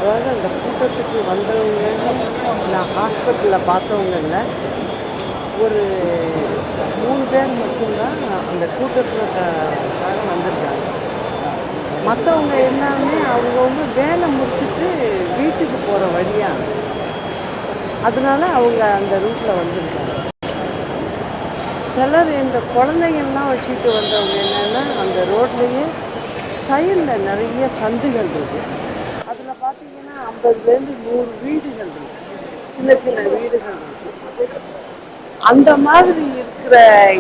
அதாவது அந்த கூட்டத்துக்கு வந்தவங்க, நான் ஹாஸ்பிட்டலில் பார்த்தவங்கல்ல ஒரு 3 பேர் மட்டும்தான் அந்த கூட்டத்துக்காக வந்திருக்காங்க. மற்றவங்க எல்லாமே அவங்கவுங்க வேலை முடிச்சுட்டு வீட்டுக்கு போகிற வழியா, அதனால அவங்க அந்த ரூட்டில் வந்திருக்காங்க. சிலர் இந்த குழந்தைங்கள்லாம் வச்சுக்கிட்டு வந்தவங்க என்னென்னா, அந்த ரோட்லேயே சைடில் நிறைய சந்துகள் இருக்குது. அதில் பார்த்தீங்கன்னா 50லேருந்து 100 வீடுகள் இருக்குது, சின்ன சின்ன வீடுகள் இருக்குது. அந்த மாதிரி இருக்கிற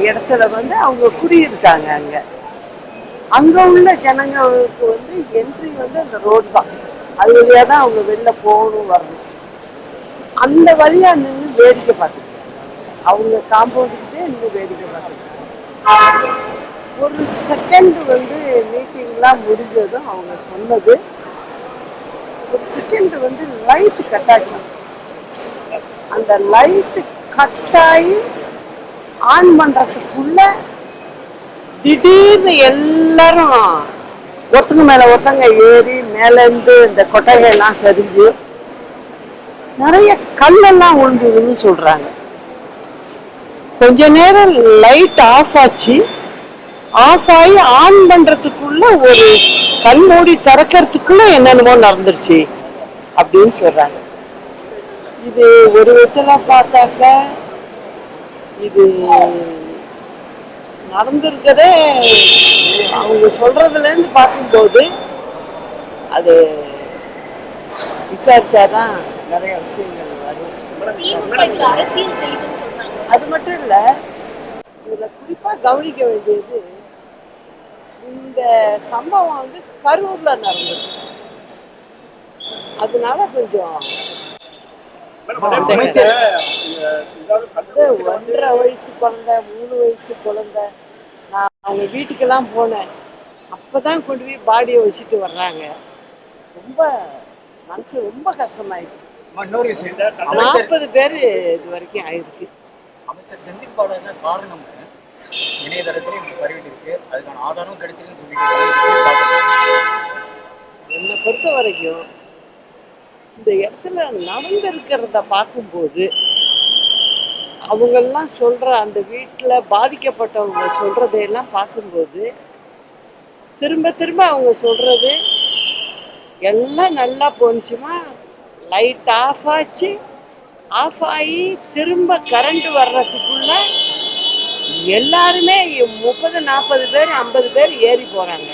இடத்துல அவங்க குடியிருக்காங்க. அங்கே உள்ள ஜனங்களுக்கு என்ட்ரி அந்த ரோடு தான். அது வழியாக தான் அவங்க வெளில போகணும் வரணும். அந்த வழியாக நின்று வேடிக்கை பார்த்துருக்காங்க. அவங்க காம்பவுண்டுக்கிட்டே நின்று வேடிக்கை பார்த்துருக்காங்க. ஒரு செகண்ட் மீட்டிங்லாம் முடிஞ்சதும் அவங்க சொன்னது, ஒரு செகண்ட் லைட்டு கட் ஆச்சு. அந்த லைட்டு கட்டாயி ஆன் பண்ணுறதுக்குள்ள திடீர்னு எல்லாரும் ஒருத்தங்க மேலே ஒருத்தங்க ஏறி மேலேருந்து இந்த கொட்டகையெல்லாம் சரிஞ்சு நிறைய கல்லெல்லாம் விழுந்ததுன்னு சொல்கிறாங்க. கொஞ்ச நேரம் லைட் ஆஃப் ஆச்சு. ஆஃப் ஆகி ஆன் பண்ணுறதுக்குள்ள ஒரு கல் மூடி திறக்கிறதுக்குள்ள என்னென்னமோ நடந்துருச்சு அப்படின்னு சொல்கிறாங்க. இது ஒரு விதத்துல பார்த்தாக்க இது நடந்திருக்கதே அவங்க சொல்றதுலேருந்து பார்க்கும்போது அது விசாரிச்சாதான் நிறைய விஷயங்கள் வரும். அது மட்டும் இல்லை, இதில் குறிப்பாக கவனிக்க வேண்டியது, இந்த சம்பவம் கரூர்ல நடந்தது. அதனால கொஞ்சம் 1.5 வயசு குழந்தை, 3 வயசு குழந்தை, நான் அவங்க வீட்டுக்கெல்லாம் போனேன். அப்பதான் கொண்டு போய் பாடியை வச்சுட்டு வர்றாங்க. ரொம்ப மனசு ரொம்ப கஷ்டமாயிடுச்சு. 40 பேர் இது வரைக்கும் ஆயிருக்கு. அமைச்சர் செந்தில் பாலாஜி காரணம் இணையதளத்திலே பரவிட்டு இருக்கு, அதுக்கான ஆதாரம் கிடைச்சிருக்குன்னு சொல்லிட்டு, என்னை பொறுத்த வரைக்கும் இந்த இடத்துல நடந்திருக்கிறத பார்க்கும்போது அவங்கெல்லாம் சொல்ற, அந்த வீட்டில் பாதிக்கப்பட்டவங்க சொல்றதையெல்லாம் பார்க்கும்போது திரும்ப திரும்ப அவங்க சொல்றது எல்லாம் நல்லா போனுச்சுமா, லைட் ஆஃப் ஆச்சு, ஆஃப் ஆகி திரும்ப கரண்ட் வர்றதுக்குள்ள எல்லாருமே 30-40 பேர் 50 பேர் ஏறி போறாங்க.